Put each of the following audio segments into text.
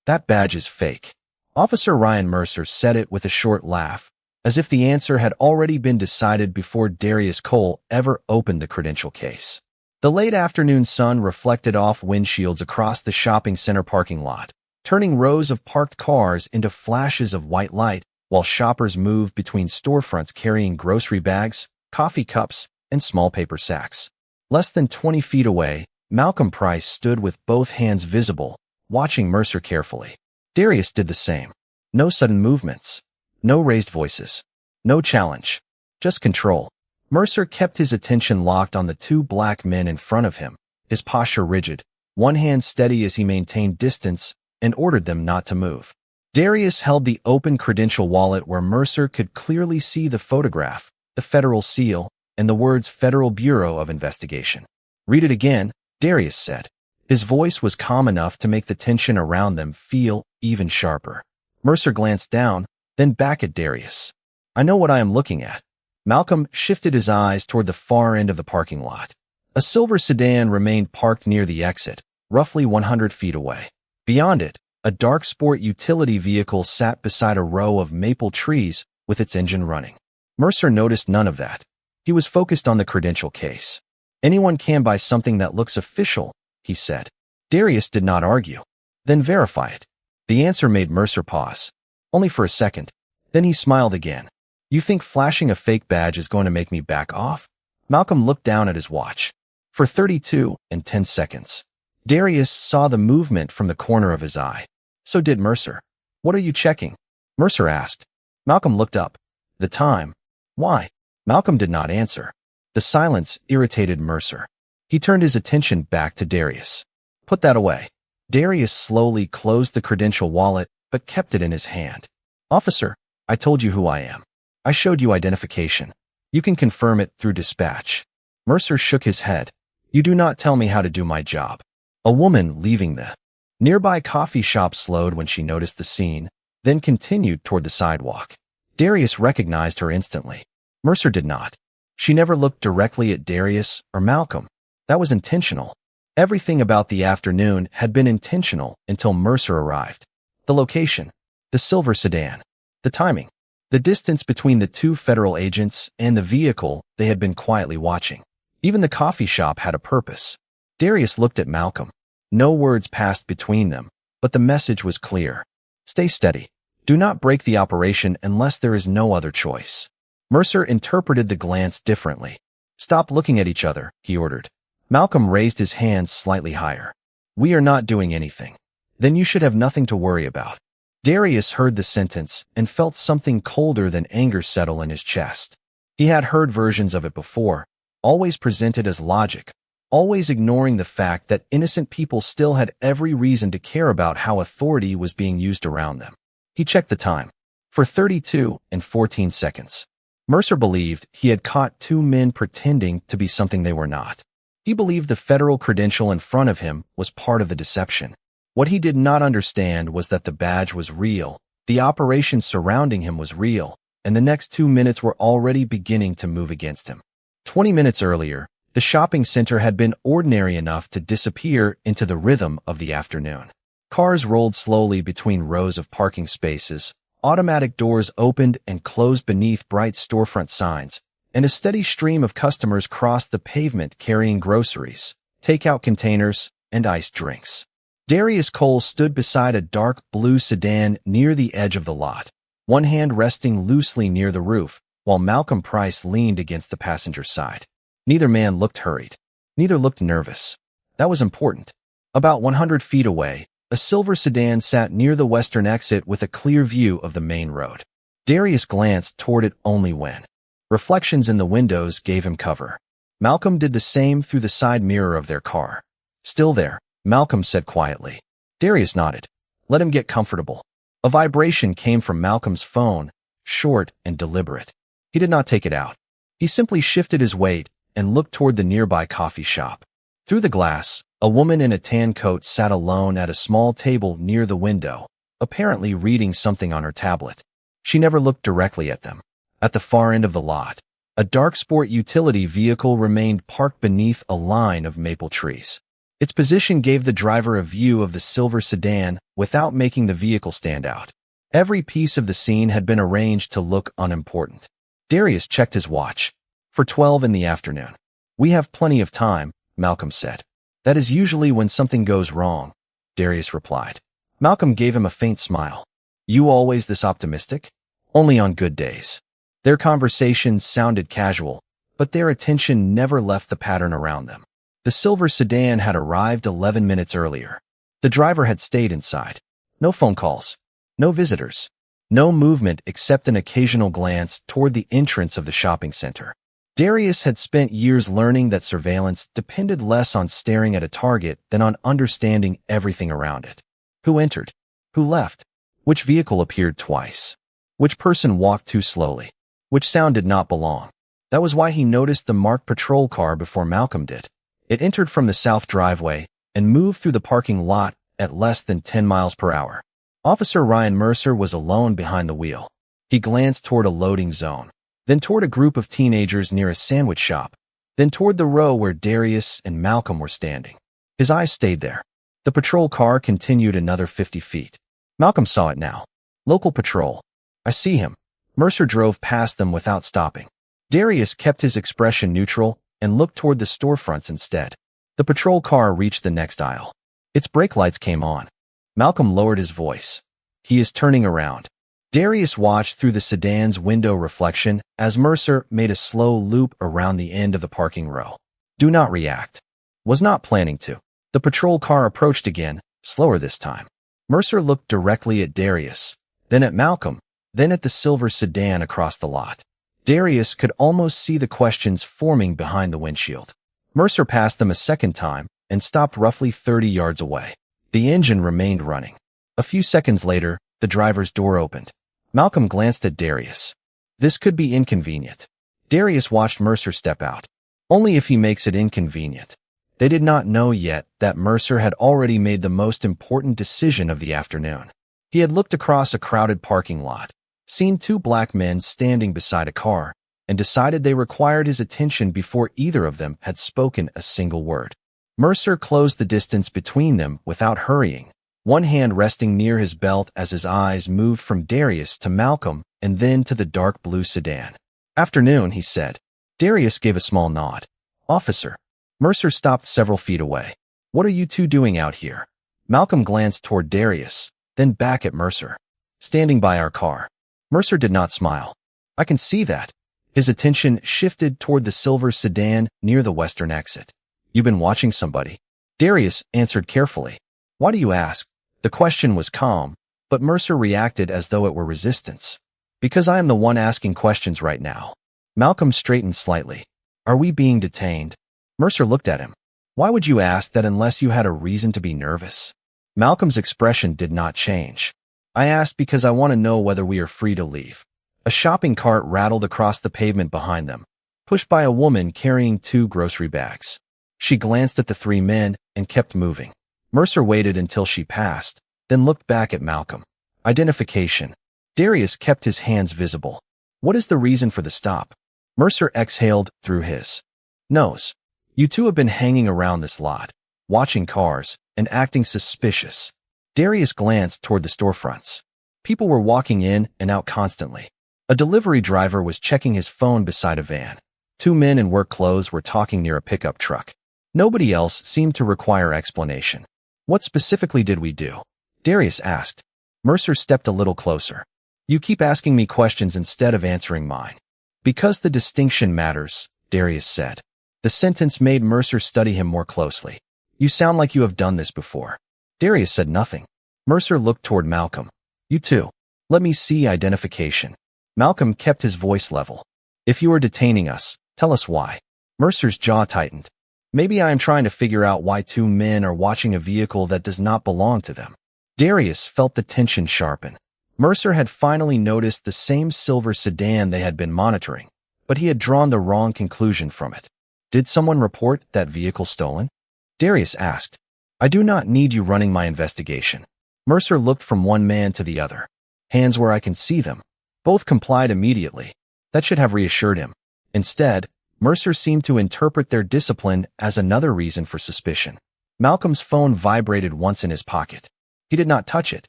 That badge is fake. Officer Ryan Mercer said it with a short laugh, as if the answer had already been decided before Darius Cole ever opened the credential case. The late afternoon sun reflected off windshields across the shopping center parking lot, turning rows of parked cars into flashes of white light while shoppers moved between storefronts carrying grocery bags, coffee cups, and small paper sacks. Less than 20 feet away, Malcolm Price stood with both hands visible, watching Mercer carefully. Darius did the same. No sudden movements. No raised voices. No challenge. Just control. Mercer kept his attention locked on the two black men in front of him, his posture rigid, one hand steady as he maintained distance and ordered them not to move. Darius held the open credential wallet where Mercer could clearly see the photograph, the federal seal, and the words Federal Bureau of Investigation. "Read it again," Darius said. His voice was calm enough to make the tension around them feel even sharper. Mercer glanced down, then back at Darius. "I know what I am looking at." Malcolm shifted his eyes toward the far end of the parking lot. A silver sedan remained parked near the exit, roughly 100 feet away. Beyond it, a dark sport utility vehicle sat beside a row of maple trees with its engine running. Mercer noticed none of that. He was focused on the credential case. "Anyone can buy something that looks official," he said. Darius did not argue. "Then verify it." The answer made Mercer pause. Only for a second. Then he smiled again. "You think flashing a fake badge is going to make me back off?" Malcolm looked down at his watch. For 32 and 10 seconds. Darius saw the movement from the corner of his eye. So did Mercer. "What are you checking?" Mercer asked. Malcolm looked up. "The time." "Why?" Malcolm did not answer. The silence irritated Mercer. He turned his attention back to Darius. "Put that away." Darius slowly closed the credential wallet, but kept it in his hand. "Officer, I told you who I am. I showed you identification. You can confirm it through dispatch." Mercer shook his head. "You do not tell me how to do my job." A woman leaving the nearby coffee shop slowed when she noticed the scene, then continued toward the sidewalk. Darius recognized her instantly. Mercer did not. She never looked directly at Darius or Malcolm. That was intentional. Everything about the afternoon had been intentional until Mercer arrived. The location, the silver sedan, the timing, the distance between the two federal agents and the vehicle they had been quietly watching. Even the coffee shop had a purpose. Darius looked at Malcolm. No words passed between them, but the message was clear. Stay steady. Do not break the operation unless there is no other choice. Mercer interpreted the glance differently. Stop looking at each other, he ordered. Malcolm raised his hands slightly higher. We are not doing anything. Then you should have nothing to worry about. Darius heard the sentence and felt something colder than anger settle in his chest. He had heard versions of it before, always presented as logic, always ignoring the fact that innocent people still had every reason to care about how authority was being used around them. He checked the time. For 32 and 14 seconds. Mercer believed he had caught two men pretending to be something they were not. He believed the federal credential in front of him was part of the deception. What he did not understand was that the badge was real, the operation surrounding him was real, and the next 2 minutes were already beginning to move against him. 20 minutes earlier, the shopping center had been ordinary enough to disappear into the rhythm of the afternoon. Cars rolled slowly between rows of parking spaces, automatic doors opened and closed beneath bright storefront signs, and a steady stream of customers crossed the pavement carrying groceries, takeout containers, and iced drinks. Darius Cole stood beside a dark blue sedan near the edge of the lot, one hand resting loosely near the roof, while Malcolm Price leaned against the passenger side. Neither man looked hurried. Neither looked nervous. That was important. About 100 feet away, a silver sedan sat near the western exit with a clear view of the main road. Darius glanced toward it only when reflections in the windows gave him cover. Malcolm did the same through the side mirror of their car. Still there, Malcolm said quietly. Darius nodded. Let him get comfortable. A vibration came from Malcolm's phone, short and deliberate. He did not take it out. He simply shifted his weight and looked toward the nearby coffee shop. Through the glass, a woman in a tan coat sat alone at a small table near the window, apparently reading something on her tablet. She never looked directly at them. At the far end of the lot, a dark sport utility vehicle remained parked beneath a line of maple trees. Its position gave the driver a view of the silver sedan without making the vehicle stand out. Every piece of the scene had been arranged to look unimportant. Darius checked his watch. For 12 in the afternoon. We have plenty of time, Malcolm said. That is usually when something goes wrong, Darius replied. Malcolm gave him a faint smile. You always this optimistic? Only on good days. Their conversation sounded casual, but their attention never left the pattern around them. The silver sedan had arrived 11 minutes earlier. The driver had stayed inside. No phone calls. No visitors. No movement except an occasional glance toward the entrance of the shopping center. Darius had spent years learning that surveillance depended less on staring at a target than on understanding everything around it. Who entered? Who left? Which vehicle appeared twice? Which person walked too slowly? Which sound did not belong? That was why he noticed the marked patrol car before Malcolm did. It entered from the south driveway and moved through the parking lot at less than 10 miles per hour. Officer Ryan Mercer was alone behind the wheel. He glanced toward a loading zone, then toward a group of teenagers near a sandwich shop, then toward the row where Darius and Malcolm were standing. His eyes stayed there. The patrol car continued another 50 feet. Malcolm saw it now. Local patrol. I see him. Mercer drove past them without stopping. Darius kept his expression neutral and looked toward the storefronts instead. The patrol car reached the next aisle. Its brake lights came on. Malcolm lowered his voice. He is turning around. Darius watched through the sedan's window reflection as Mercer made a slow loop around the end of the parking row. Do not react. Was not planning to. The patrol car approached again, slower this time. Mercer looked directly at Darius, then at Malcolm, then at the silver sedan across the lot. Darius could almost see the questions forming behind the windshield. Mercer passed them a second time and stopped roughly 30 yards away. The engine remained running. A few seconds later, the driver's door opened. Malcolm glanced at Darius. This could be inconvenient. Darius watched Mercer step out. Only if he makes it inconvenient. They did not know yet that Mercer had already made the most important decision of the afternoon. He had looked across a crowded parking lot, seen two black men standing beside a car, and decided they required his attention before either of them had spoken a single word. Mercer closed the distance between them without hurrying, one hand resting near his belt as his eyes moved from Darius to Malcolm and then to the dark blue sedan. Afternoon, he said. Darius gave a small nod. Officer. Mercer stopped several feet away. What are you two doing out here? Malcolm glanced toward Darius, then back at Mercer. Standing by our car. Mercer did not smile. I can see that. His attention shifted toward the silver sedan near the western exit. You've been watching somebody. Darius answered carefully. Why do you ask? The question was calm, but Mercer reacted as though it were resistance. Because I am the one asking questions right now. Malcolm straightened slightly. Are we being detained? Mercer looked at him. Why would you ask that unless you had a reason to be nervous? Malcolm's expression did not change. I asked because I want to know whether we are free to leave. A shopping cart rattled across the pavement behind them, pushed by a woman carrying 2 grocery bags. She glanced at the 3 men and kept moving. Mercer waited until she passed, then looked back at Malcolm. Identification. Darius kept his hands visible. What is the reason for the stop? Mercer exhaled through his nose. You two have been hanging around this lot, watching cars, and acting suspicious. Darius glanced toward the storefronts. People were walking in and out constantly. A delivery driver was checking his phone beside a van. 2 men in work clothes were talking near a pickup truck. Nobody else seemed to require explanation. What specifically did we do? Darius asked. Mercer stepped a little closer. You keep asking me questions instead of answering mine. Because the distinction matters, Darius said. The sentence made Mercer study him more closely. You sound like you have done this before. Darius said nothing. Mercer looked toward Malcolm. You too. Let me see identification. Malcolm kept his voice level. If you are detaining us, tell us why. Mercer's jaw tightened. Maybe I am trying to figure out why 2 men are watching a vehicle that does not belong to them. Darius felt the tension sharpen. Mercer had finally noticed the same silver sedan they had been monitoring, but he had drawn the wrong conclusion from it. Did someone report that vehicle stolen? Darius asked. I do not need you running my investigation. Mercer looked from one man to the other. Hands where I can see them. Both complied immediately. That should have reassured him. Instead, Mercer seemed to interpret their discipline as another reason for suspicion. Malcolm's phone vibrated once in his pocket. He did not touch it.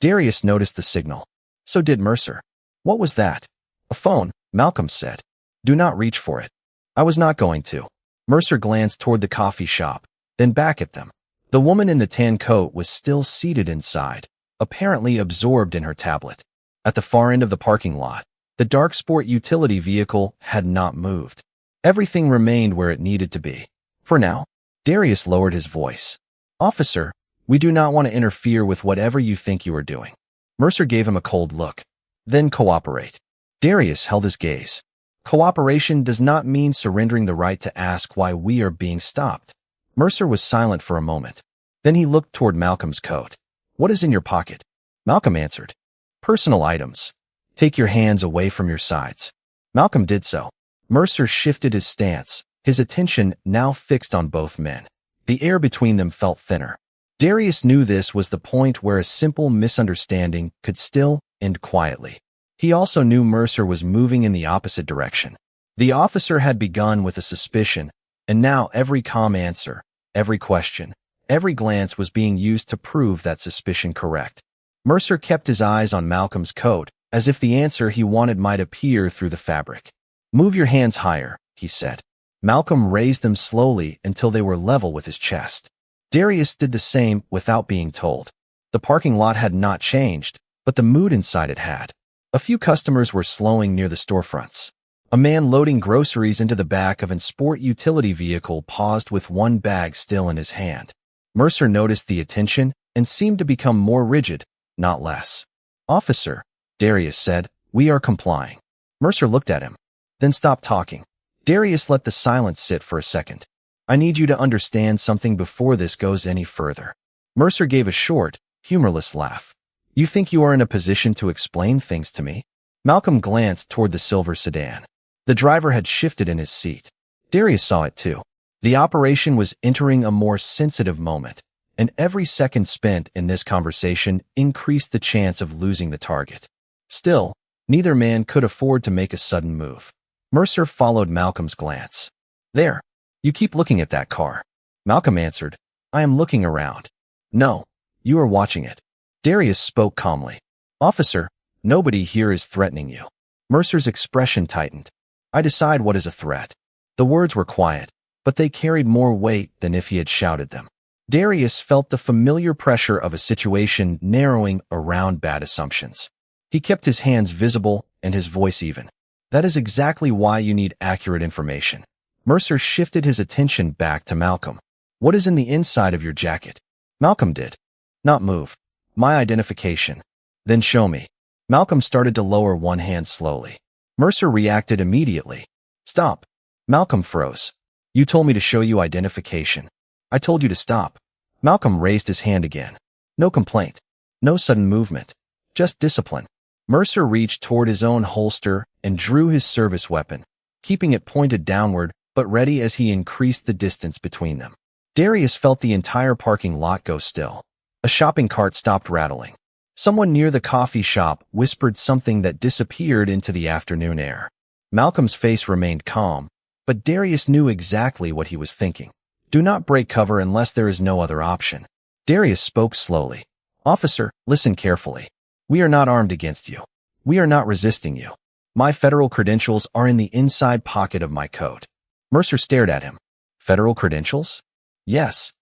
Darius noticed the signal. So did Mercer. What was that? A phone, Malcolm said. Do not reach for it. I was not going to. Mercer glanced toward the coffee shop, then back at them. The woman in the tan coat was still seated inside, apparently absorbed in her tablet. At the far end of the parking lot, the dark sport utility vehicle had not moved. Everything remained where it needed to be. For now, Darius lowered his voice. Officer, we do not want to interfere with whatever you think you are doing. Mercer gave him a cold look. Then cooperate. Darius held his gaze. Cooperation does not mean surrendering the right to ask why we are being stopped. Mercer was silent for a moment. Then he looked toward Malcolm's coat. What is in your pocket? Malcolm answered. Personal items. Take your hands away from your sides. Malcolm did so. Mercer shifted his stance, his attention now fixed on both men. The air between them felt thinner. Darius knew this was the point where a simple misunderstanding could still end quietly. He also knew Mercer was moving in the opposite direction. The officer had begun with a suspicion, and now every calm answer, every question, every glance was being used to prove that suspicion correct. Mercer kept his eyes on Malcolm's coat, as if the answer he wanted might appear through the fabric. Move your hands higher, he said. Malcolm raised them slowly until they were level with his chest. Darius did the same without being told. The parking lot had not changed, but the mood inside it had. A few customers were slowing near the storefronts. A man loading groceries into the back of an sport utility vehicle paused with one bag still in his hand. Mercer noticed the attention and seemed to become more rigid, not less. Officer, Darius said, we are complying. Mercer looked at him, then stopped talking. Darius let the silence sit for a second. I need you to understand something before this goes any further. Mercer gave a short, humorless laugh. You think you are in a position to explain things to me? Malcolm glanced toward the silver sedan. The driver had shifted in his seat. Darius saw it too. The operation was entering a more sensitive moment, and every second spent in this conversation increased the chance of losing the target. Still, neither man could afford to make a sudden move. Mercer followed Malcolm's glance. There. You keep looking at that car. Malcolm answered. I am looking around. No, you are watching it. Darius spoke calmly. Officer, nobody here is threatening you. Mercer's expression tightened. I decide what is a threat. The words were quiet, but they carried more weight than if he had shouted them. Darius felt the familiar pressure of a situation narrowing around bad assumptions. He kept his hands visible and his voice even. That is exactly why you need accurate information. Mercer shifted his attention back to Malcolm. What is in the inside of your jacket? Malcolm did. Not move. My identification. Then show me. Malcolm started to lower one hand slowly. Mercer reacted immediately. Stop. Malcolm froze. You told me to show you identification. I told you to stop. Malcolm raised his hand again. No complaint. No sudden movement. Just discipline. Mercer reached toward his own holster and drew his service weapon, keeping it pointed downward but ready as he increased the distance between them. Darius felt the entire parking lot go still. A shopping cart stopped rattling. Someone near the coffee shop whispered something that disappeared into the afternoon air. Malcolm's face remained calm, but Darius knew exactly what he was thinking. Do not break cover unless there is no other option. Darius spoke slowly. Officer, listen carefully. We are not armed against you. We are not resisting you. My federal credentials are in the inside pocket of my coat. Mercer stared at him. Federal credentials? Yes.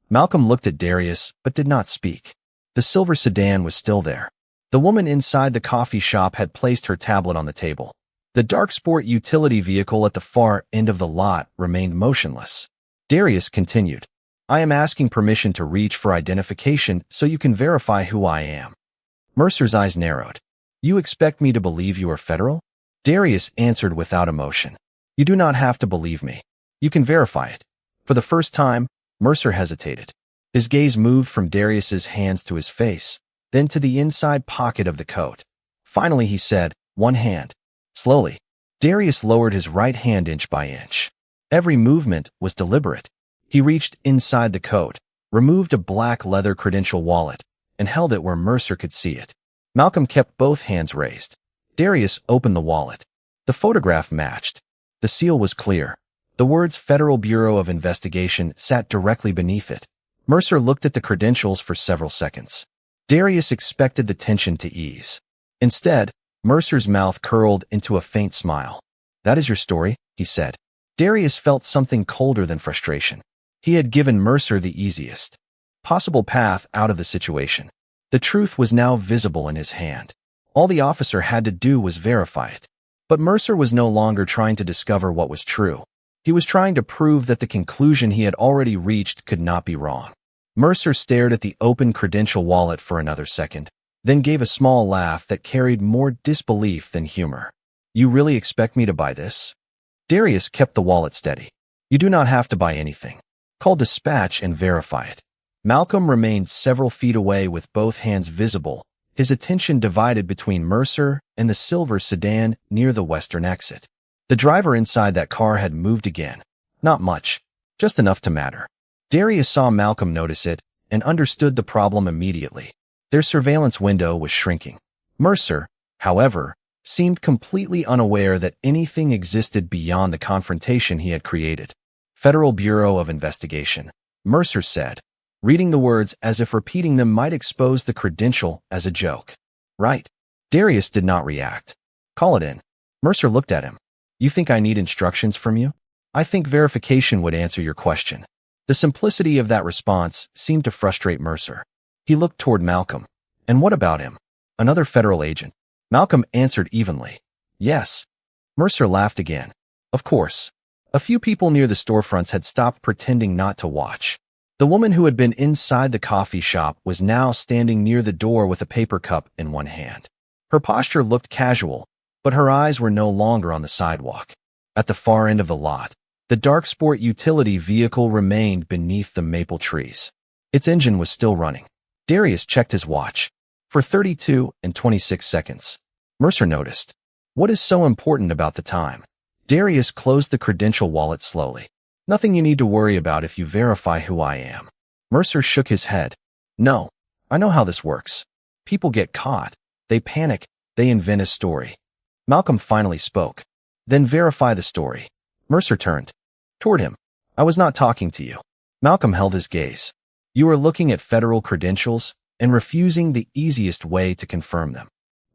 Malcolm looked at Darius, but did not speak. The silver sedan was still there. The woman inside the coffee shop had placed her tablet on the table. The dark sport utility vehicle at the far end of the lot remained motionless. Darius continued. I am asking permission to reach for identification so you can verify who I am. Mercer's eyes narrowed. You expect me to believe you are federal? Darius answered without emotion. You do not have to believe me. You can verify it. For the first time, Mercer hesitated. His gaze moved from Darius's hands to his face, then to the inside pocket of the coat. Finally, he said, one hand. Slowly, Darius lowered his right hand inch by inch. Every movement was deliberate. He reached inside the coat, removed a black leather credential wallet, and held it where Mercer could see it. Malcolm kept both hands raised. Darius opened the wallet. The photograph matched. The seal was clear. The words Federal Bureau of Investigation sat directly beneath it. Mercer looked at the credentials for several seconds. Darius expected the tension to ease. Instead, Mercer's mouth curled into a faint smile. "That is your story," he said. Darius felt something colder than frustration. He had given Mercer the easiest possible path out of the situation. The truth was now visible in his hand. All the officer had to do was verify it. But Mercer was no longer trying to discover what was true. He was trying to prove that the conclusion he had already reached could not be wrong. Mercer stared at the open credential wallet for another second, then gave a small laugh that carried more disbelief than humor. "You really expect me to buy this?" Darius kept the wallet steady. "You do not have to buy anything. Call dispatch and verify it." Malcolm remained several feet away with both hands visible, his attention divided between Mercer and the silver sedan near the western exit. The driver inside that car had moved again. Not much, just enough to matter. Darius saw Malcolm notice it and understood the problem immediately. Their surveillance window was shrinking. Mercer, however, seemed completely unaware that anything existed beyond the confrontation he had created. "Federal Bureau of Investigation," Mercer said, reading the words as if repeating them might expose the credential as a joke. "Right." Darius did not react. "Call it in." Mercer looked at him. "You think I need instructions from you?" "I think verification would answer your question." The simplicity of that response seemed to frustrate Mercer. He looked toward Malcolm. "And what about him?" "Another federal agent." Malcolm answered evenly. "Yes." Mercer laughed again. "Of course." A few people near the storefronts had stopped pretending not to watch. The woman who had been inside the coffee shop was now standing near the door with a paper cup in one hand. Her posture looked casual, but her eyes were no longer on the sidewalk. At the far end of the lot, the dark sport utility vehicle remained beneath the maple trees. Its engine was still running. Darius checked his watch. For 32 and 26 seconds. Mercer noticed. "What is so important about the time?" Darius closed the credential wallet slowly. "Nothing you need to worry about if you verify who I am." Mercer shook his head. "No, I know how this works. People get caught. They panic. They invent a story." Malcolm finally spoke. "Then verify the story." Mercer turned toward him. "I was not talking to you." Malcolm held his gaze. "You are looking at federal credentials and refusing the easiest way to confirm them."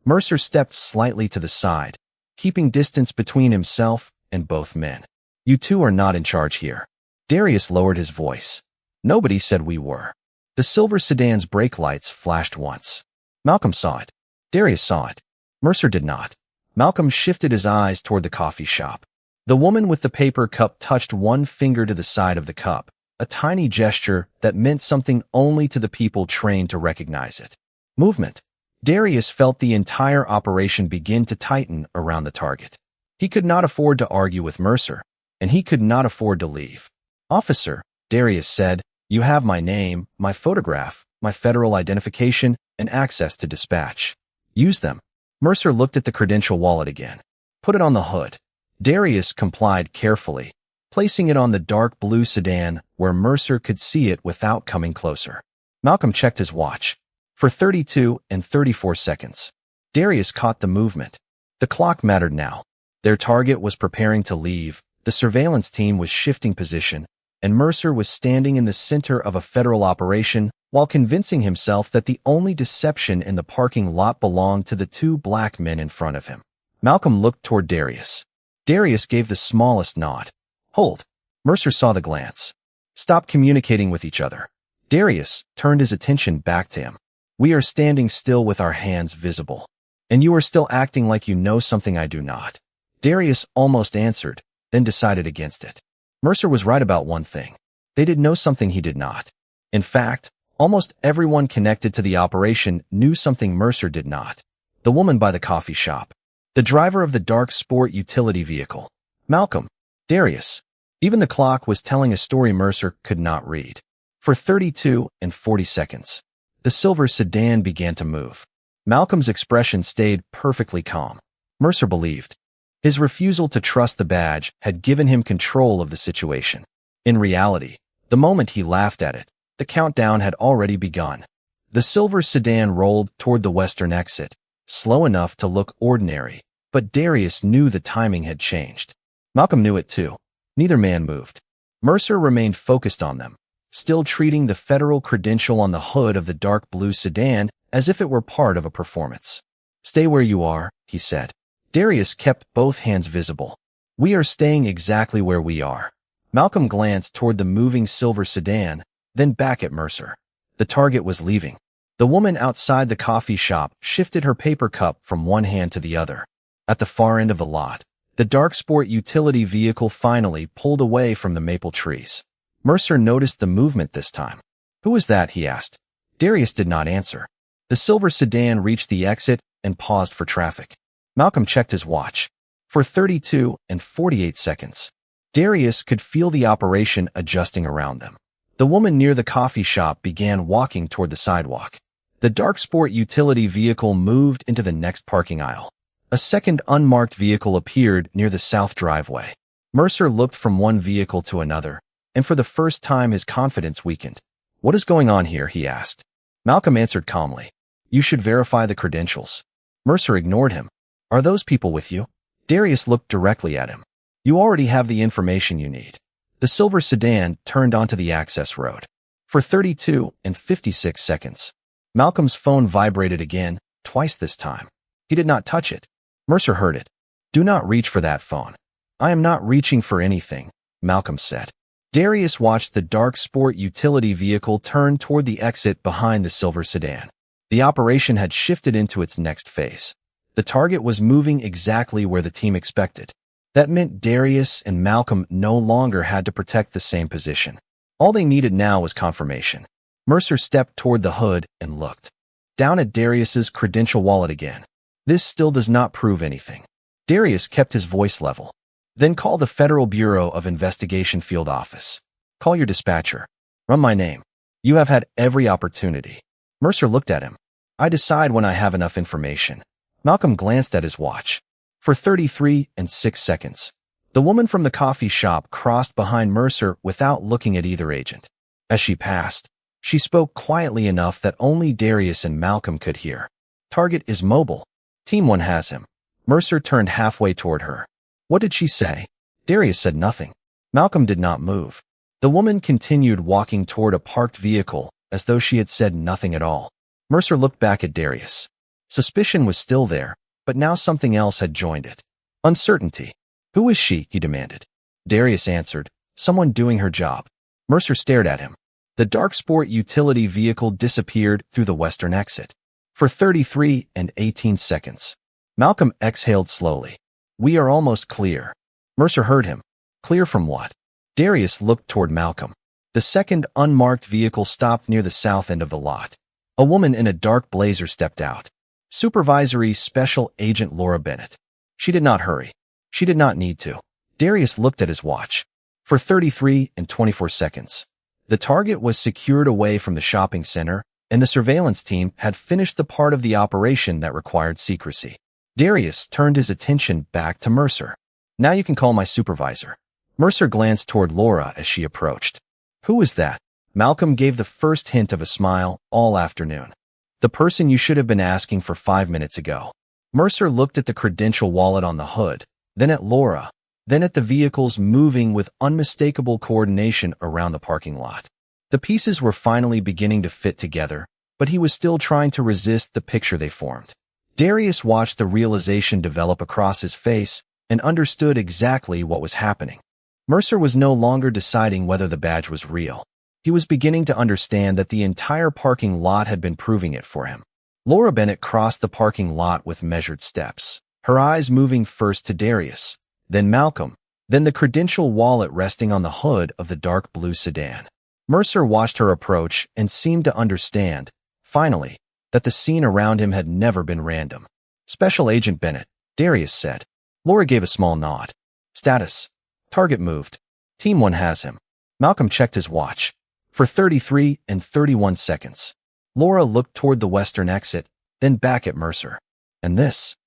Mercer stepped slightly to the side, keeping distance between himself and both men. "You two are not in charge here." Darius lowered his voice. "Nobody said we were." The silver sedan's brake lights flashed once. Malcolm saw it. Darius saw it. Mercer did not. Malcolm shifted his eyes toward the coffee shop. The woman with the paper cup touched one finger to the side of the cup, a tiny gesture that meant something only to the people trained to recognize it. Movement. Darius felt the entire operation begin to tighten around the target. He could not afford to argue with Mercer, and he could not afford to leave. "Officer," Darius said, "you have my name, my photograph, my federal identification, and access to dispatch. Use them." Mercer looked at the credential wallet again. "Put it on the hood." Darius complied carefully, placing it on the dark blue sedan where Mercer could see it without coming closer. Malcolm checked his watch. For 32 and 34 seconds. Darius caught the movement. The clock mattered now. Their target was preparing to leave, the surveillance team was shifting position, and Mercer was standing in the center of a federal operation while convincing himself that the only deception in the parking lot belonged to the two black men in front of him. Malcolm looked toward Darius. Darius gave the smallest nod. "Hold." Mercer saw the glance. "Stop communicating with each other." Darius turned his attention back to him. "We are standing still with our hands visible. And you are still acting like you know something I do not." Darius almost answered, then decided against it. Mercer was right about one thing. They did know something he did not. In fact, almost everyone connected to the operation knew something Mercer did not. The woman by the coffee shop. The driver of the dark sport utility vehicle. Malcolm. Darius. Even the clock was telling a story Mercer could not read. For 32 and 40 seconds. The silver sedan began to move. Malcolm's expression stayed perfectly calm. Mercer believed. His refusal to trust the badge had given him control of the situation. In reality, the moment he laughed at it, the countdown had already begun. The silver sedan rolled toward the western exit, slow enough to look ordinary, but Darius knew the timing had changed. Malcolm knew it too. Neither man moved. Mercer remained focused on them, still treating the federal credential on the hood of the dark blue sedan as if it were part of a performance. "Stay where you are," he said. Darius kept both hands visible. "We are staying exactly where we are." Malcolm glanced toward the moving silver sedan, then back at Mercer. The target was leaving. The woman outside the coffee shop shifted her paper cup from one hand to the other. At the far end of the lot, the dark sport utility vehicle finally pulled away from the maple trees. Mercer noticed the movement this time. "Who was that?" he asked. Darius did not answer. The silver sedan reached the exit and paused for traffic. Malcolm checked his watch. For 32 and 48 seconds. Darius could feel the operation adjusting around them. The woman near the coffee shop began walking toward the sidewalk. The dark sport utility vehicle moved into the next parking aisle. A second unmarked vehicle appeared near the south driveway. Mercer looked from one vehicle to another, and for the first time his confidence weakened. "What is going on here?" he asked. Malcolm answered calmly. "You should verify the credentials." Mercer ignored him. "Are those people with you?" Darius looked directly at him. "You already have the information you need." The silver sedan turned onto the access road. For 32 and 56 seconds. Malcolm's phone vibrated again, twice this time. He did not touch it. Mercer heard it. "Do not reach for that phone." "I am not reaching for anything," Malcolm said. Darius watched the dark sport utility vehicle turn toward the exit behind the silver sedan. The operation had shifted into its next phase. The target was moving exactly where the team expected. That meant Darius and Malcolm no longer had to protect the same position. All they needed now was confirmation. Mercer stepped toward the hood and looked down at Darius's credential wallet again. "This still does not prove anything." Darius kept his voice level. "Then call the Federal Bureau of Investigation field office. Call your dispatcher. Run my name. You have had every opportunity." Mercer looked at him. "I decide when I have enough information." Malcolm glanced at his watch. For 33 and 6 seconds. The woman from the coffee shop crossed behind Mercer without looking at either agent. As she passed, she spoke quietly enough that only Darius and Malcolm could hear. "Target is mobile. Team 1 has him." Mercer turned halfway toward her. "What did she say?" Darius said nothing. Malcolm did not move. The woman continued walking toward a parked vehicle as though she had said nothing at all. Mercer looked back at Darius. Suspicion was still there, but now something else had joined it. Uncertainty. "Who is she?" he demanded. Darius answered, "Someone doing her job." Mercer stared at him. The dark sport utility vehicle disappeared through the western exit. For 33 and 18 seconds. Malcolm exhaled slowly. "We are almost clear." Mercer heard him. "Clear from what?" Darius looked toward Malcolm. The second unmarked vehicle stopped near the south end of the lot. A woman in a dark blazer stepped out. Supervisory Special Agent Laura Bennett. She did not hurry. She did not need to. Darius looked at his watch. For 33 and 24 seconds. The target was secured away from the shopping center, and the surveillance team had finished the part of the operation that required secrecy. Darius turned his attention back to Mercer. "Now you can call my supervisor." Mercer glanced toward Laura as she approached. "Who is that?" Malcolm gave the first hint of a smile all afternoon. "The person you should have been asking for 5 minutes ago." Mercer looked at the credential wallet on the hood, then at Laura, then at the vehicles moving with unmistakable coordination around the parking lot. The pieces were finally beginning to fit together, but he was still trying to resist the picture they formed. Darius watched the realization develop across his face and understood exactly what was happening. Mercer was no longer deciding whether the badge was real. He was beginning to understand that the entire parking lot had been proving it for him. Laura Bennett crossed the parking lot with measured steps, her eyes moving first to Darius, then Malcolm, then the credential wallet resting on the hood of the dark blue sedan. Mercer watched her approach and seemed to understand, finally, that the scene around him had never been random. "Special Agent Bennett," Darius said. Laura gave a small nod. "Status. Target moved. Team 1 has him." Malcolm checked his watch. For 33 and 31 seconds. Laura looked toward the western exit, then back at Mercer. "And this?"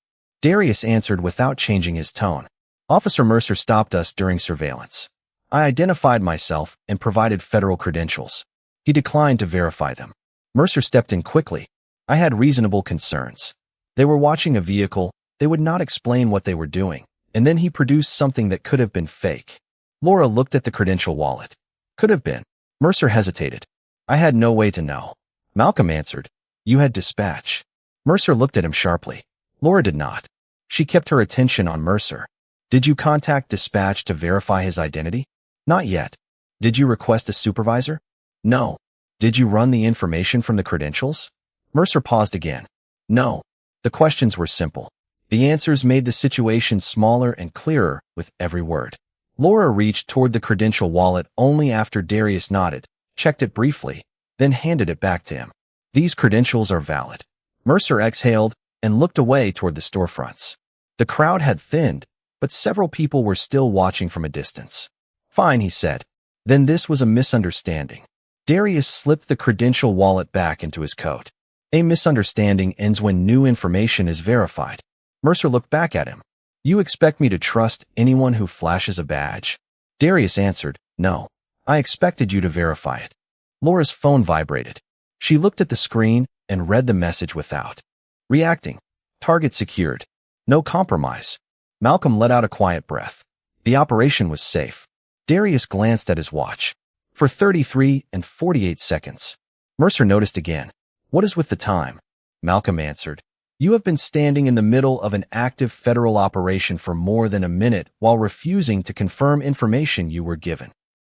Darius answered without changing his tone. "Officer Mercer stopped us during surveillance. I identified myself and provided federal credentials. He declined to verify them." Mercer stepped in quickly. "I had reasonable concerns. They were watching a vehicle, they would not explain what they were doing, and then he produced something that could have been fake." Laura looked at the credential wallet. "Could have been." Mercer hesitated. I had no way to know. Malcolm answered. You had dispatch. Mercer looked at him sharply. Laura did not. She kept her attention on Mercer. Did you contact dispatch to verify his identity? Not yet. Did you request a supervisor? No. Did you run the information from the credentials? Mercer paused again. No. The questions were simple. The answers made the situation smaller and clearer with every word. Laura reached toward the credential wallet only after Darius nodded, checked it briefly, then handed it back to him. These credentials are valid. Mercer exhaled and looked away toward the storefronts. The crowd had thinned, but several people were still watching from a distance. Fine, he said. Then this was a misunderstanding. Darius slipped the credential wallet back into his coat. A misunderstanding ends when new information is verified. Mercer looked back at him. You expect me to trust anyone who flashes a badge? Darius answered, no. I expected you to verify it. Laura's phone vibrated. She looked at the screen and read the message without reacting. Target secured. No compromise. Malcolm let out a quiet breath. The operation was safe. Darius glanced at his watch. For 33 and 48 seconds. Mercer noticed again. What is with the time? Malcolm answered. You have been standing in the middle of an active federal operation for more than a minute while refusing to confirm information you were given.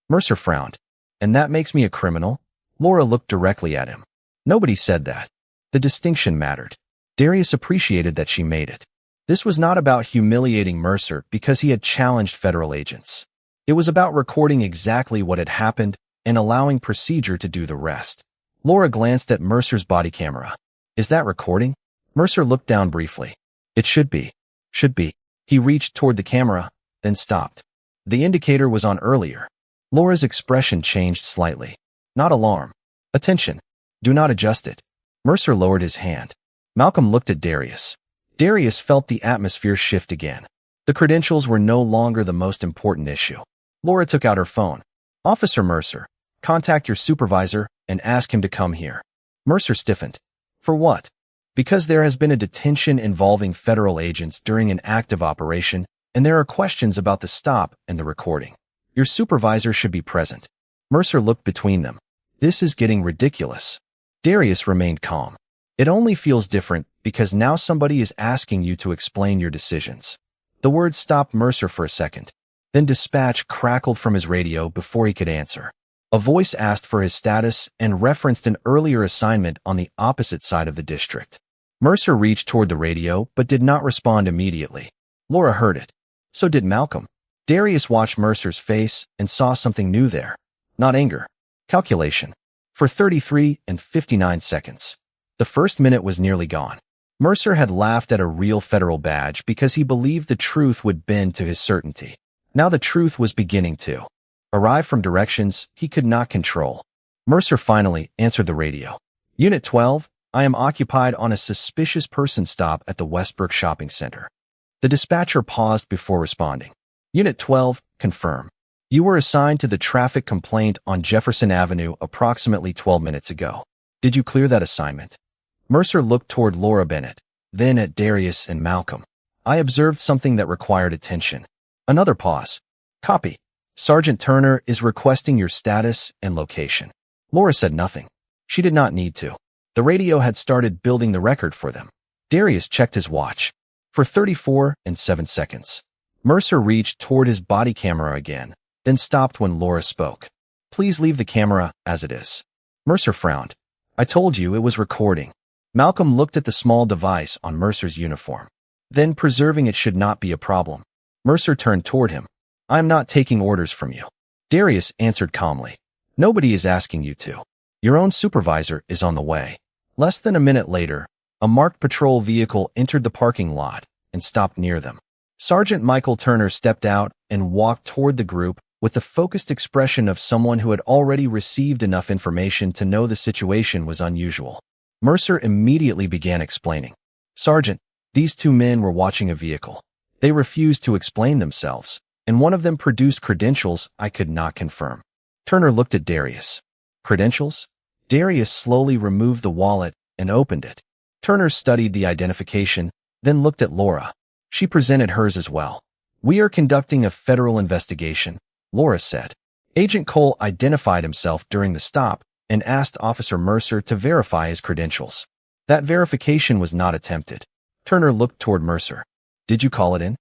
Mercer frowned. And that makes me a criminal? Laura looked directly at him. Nobody said that. The distinction mattered. Darius appreciated that she made it. This was not about humiliating Mercer because he had challenged federal agents. It was about recording exactly what had happened and allowing procedure to do the rest. Laura glanced at Mercer's body camera. Is that recording? Mercer looked down briefly. It should be. Should be. He reached toward the camera, then stopped. The indicator was on earlier. Laura's expression changed slightly. Not alarm. Attention. Do not adjust it. Mercer lowered his hand. Malcolm looked at Darius. Darius felt the atmosphere shift again. The credentials were no longer the most important issue. Laura took out her phone. Officer Mercer, contact your supervisor and ask him to come here. Mercer stiffened. For what? Because there has been a detention involving federal agents during an active operation, and there are questions about the stop and the recording. Your supervisor should be present. Mercer looked between them. This is getting ridiculous. Darius remained calm. It only feels different because now somebody is asking you to explain your decisions. The words stopped Mercer for a second. Then dispatch crackled from his radio before he could answer. A voice asked for his status and referenced an earlier assignment on the opposite side of the district. Mercer reached toward the radio but did not respond immediately. Laura heard it. So did Malcolm. Darius watched Mercer's face and saw something new there. Not anger. Calculation. For 33 and 59 seconds. The first minute was nearly gone. Mercer had laughed at a real federal badge because he believed the truth would bend to his certainty. Now the truth was beginning to arrive from directions he could not control. Mercer finally answered the radio. Unit 12, I am occupied on a suspicious person stop at the Westbrook Shopping Center. The dispatcher paused before responding. Unit 12, confirm. You were assigned to the traffic complaint on Jefferson Avenue approximately 12 minutes ago. Did you clear that assignment? Mercer looked toward Laura Bennett, then at Darius and Malcolm. I observed something that required attention. Another pause. Copy. Sergeant Turner is requesting your status and location. Laura said nothing. She did not need to. The radio had started building the record for them. Darius checked his watch. For 34 and 7 seconds. Mercer reached toward his body camera again, then stopped when Laura spoke. Please leave the camera as it is. Mercer frowned. I told you it was recording. Malcolm looked at the small device on Mercer's uniform. Then preserving it should not be a problem. Mercer turned toward him. I am not taking orders from you. Darius answered calmly. Nobody is asking you to. Your own supervisor is on the way. Less than a minute later, a marked patrol vehicle entered the parking lot and stopped near them. Sergeant Michael Turner stepped out and walked toward the group with the focused expression of someone who had already received enough information to know the situation was unusual. Mercer immediately began explaining. Sergeant, these two men were watching a vehicle. They refused to explain themselves, and one of them produced credentials I could not confirm. Turner looked at Darius. Credentials? Darius slowly removed the wallet and opened it. Turner studied the identification, then looked at Laura. She presented hers as well. We are conducting a federal investigation, Laura said. Agent Cole identified himself during the stop and asked Officer Mercer to verify his credentials. That verification was not attempted. Turner looked toward Mercer. Did you call it in?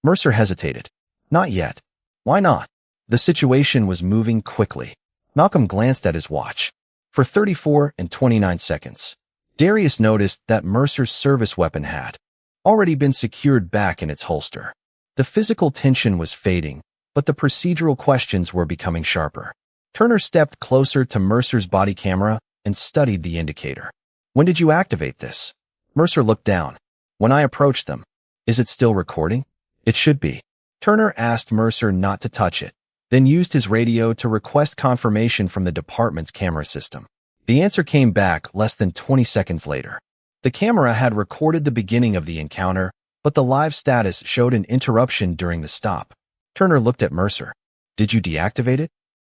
Mercer hesitated. Not yet. Why not? The situation was moving quickly. Malcolm glanced at his watch. For 34 and 29 seconds. Darius noticed that Mercer's service weapon had already been secured back in its holster. The physical tension was fading, but the procedural questions were becoming sharper. Turner stepped closer to Mercer's body camera and studied the indicator. When did you activate this? Mercer looked down. When I approached them. Is it still recording? It should be. Turner asked Mercer not to touch it, then used his radio to request confirmation from the department's camera system. The answer came back less than 20 seconds later. The camera had recorded the beginning of the encounter, but the live status showed an interruption during the stop. Turner looked at Mercer. Did you deactivate it?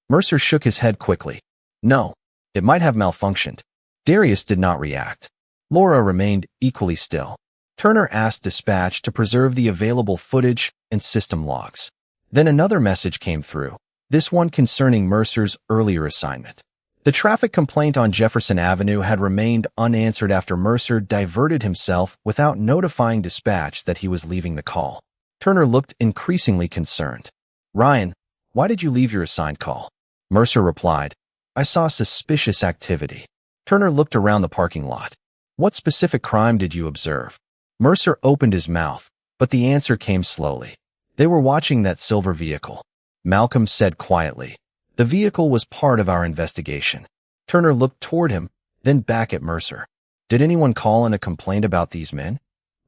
Mercer shook his head quickly. No, it might have malfunctioned. Darius did not react. Laura remained equally still. Turner asked dispatch to preserve the available footage and system logs. Then another message came through, this one concerning Mercer's earlier assignment. The traffic complaint on Jefferson Avenue had remained unanswered after Mercer diverted himself without notifying dispatch that he was leaving the call. Turner looked increasingly concerned. Ryan, why did you leave your assigned call? Mercer replied, I saw suspicious activity. Turner looked around the parking lot. What specific crime did you observe? Mercer opened his mouth, but the answer came slowly. They were watching that silver vehicle. Malcolm said quietly. The vehicle was part of our investigation. Turner looked toward him, then back at Mercer. Did anyone call in a complaint about these men?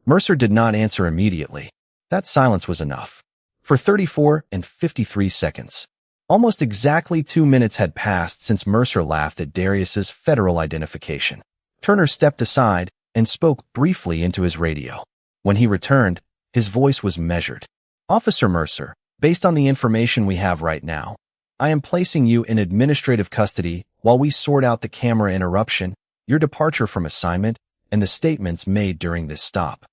Mercer did not answer immediately. That silence was enough. For 34 and 53 seconds. Almost exactly 2 minutes had passed since Mercer laughed at Darius's federal identification. Turner stepped aside and spoke briefly into his radio. When he returned, his voice was measured. Officer Mercer, based on the information we have right now, I am placing you in administrative custody while we sort out the camera interruption, your departure from assignment, and the statements made during this stop.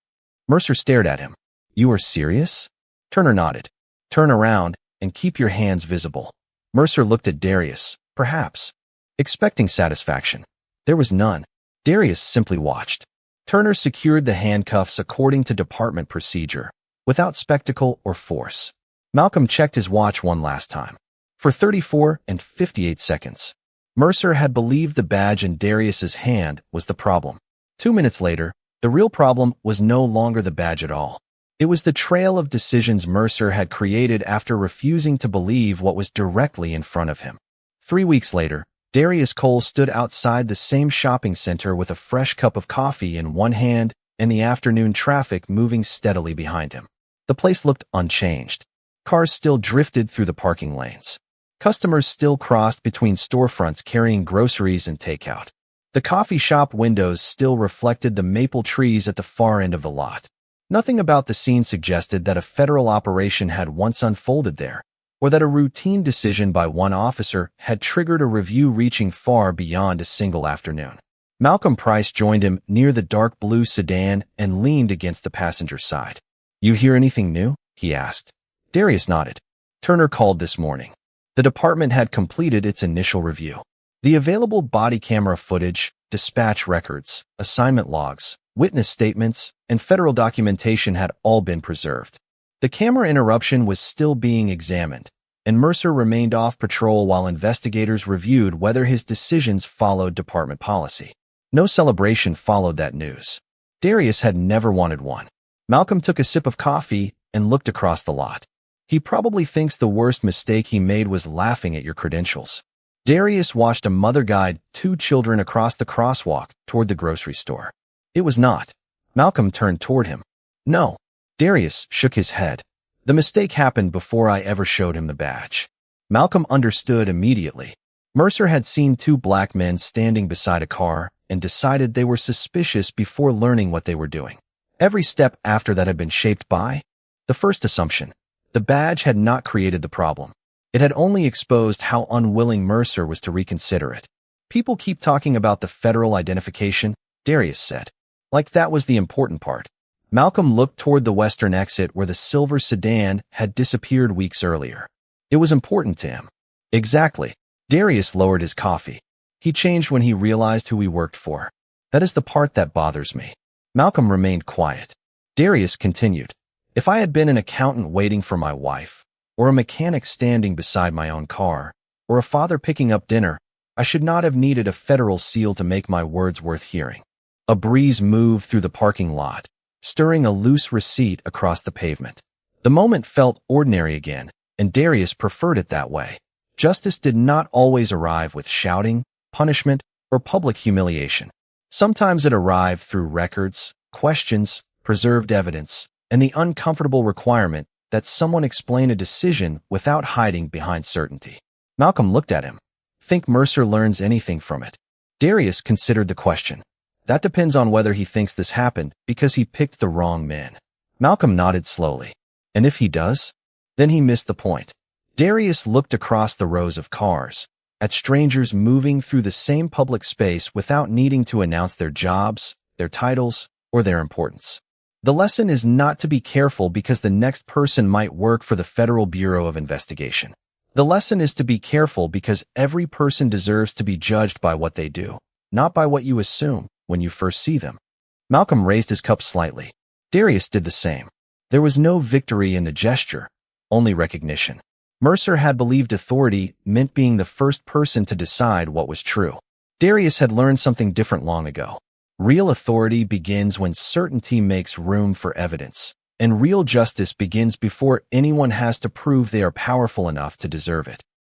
Mercer stared at him. You are serious? Turner nodded. Turn around and keep your hands visible. Mercer looked at Darius, perhaps expecting satisfaction. There was none. Darius simply watched. Turner secured the handcuffs according to department procedure, without spectacle or force. Malcolm checked his watch one last time. For 34 and 58 seconds. Mercer had believed the badge in Darius's hand was the problem. 2 minutes later, the real problem was no longer the badge at all. It was the trail of decisions Mercer had created after refusing to believe what was directly in front of him. 3 weeks later, Darius Cole stood outside the same shopping center with a fresh cup of coffee in one hand and the afternoon traffic moving steadily behind him. The place looked unchanged. Cars still drifted through the parking lanes. Customers still crossed between storefronts carrying groceries and takeout. The coffee shop windows still reflected the maple trees at the far end of the lot. Nothing about the scene suggested that a federal operation had once unfolded there, or that a routine decision by one officer had triggered a review reaching far beyond a single afternoon. Malcolm Price joined him near the dark blue sedan and leaned against the passenger side. You hear anything new? He asked. Darius nodded. Turner called this morning. The department had completed its initial review. The available body camera footage, dispatch records, assignment logs, witness statements, and federal documentation had all been preserved. The camera interruption was still being examined, and Mercer remained off patrol while investigators reviewed whether his decisions followed department policy. No celebration followed that news. Darius had never wanted one. Malcolm took a sip of coffee and looked across the lot. He probably thinks the worst mistake he made was laughing at your credentials. Darius watched a mother guide 2 children across the crosswalk toward the grocery store. It was not. Malcolm turned toward him. No. Darius shook his head. The mistake happened before I ever showed him the badge. Malcolm understood immediately. Mercer had seen 2 black men standing beside a car and decided they were suspicious before learning what they were doing. Every step after that had been shaped by the first assumption. The badge had not created the problem. It had only exposed how unwilling Mercer was to reconsider it. People keep talking about the federal identification, Darius said. Like that was the important part. Malcolm looked toward the western exit where the silver sedan had disappeared weeks earlier. It was important to him. Exactly. Darius lowered his coffee. He changed when he realized who he worked for. That is the part that bothers me. Malcolm remained quiet. Darius continued. If I had been an accountant waiting for my wife, or a mechanic standing beside my own car, or a father picking up dinner, I should not have needed a federal seal to make my words worth hearing. A breeze moved through the parking lot, stirring a loose receipt across the pavement. The moment felt ordinary again, and Darius preferred it that way. Justice did not always arrive with shouting, punishment, or public humiliation. Sometimes it arrived through records, questions, preserved evidence, and the uncomfortable requirement that someone explain a decision without hiding behind certainty. Malcolm looked at him. Think Mercer learns anything from it? Darius considered the question. That depends on whether he thinks this happened because he picked the wrong man. Malcolm nodded slowly. And if he does? Then he missed the point. Darius looked across the rows of cars, at strangers moving through the same public space without needing to announce their jobs, their titles, or their importance. The lesson is not to be careful because the next person might work for the Federal Bureau of Investigation. The lesson is to be careful because every person deserves to be judged by what they do, not by what you assume when you first see them. Malcolm raised his cup slightly. Darius did the same. There was no victory in the gesture, only recognition. Mercer had believed authority meant being the first person to decide what was true. Darius had learned something different long ago. Real authority begins when certainty makes room for evidence, and real justice begins before anyone has to prove they are powerful enough to deserve it.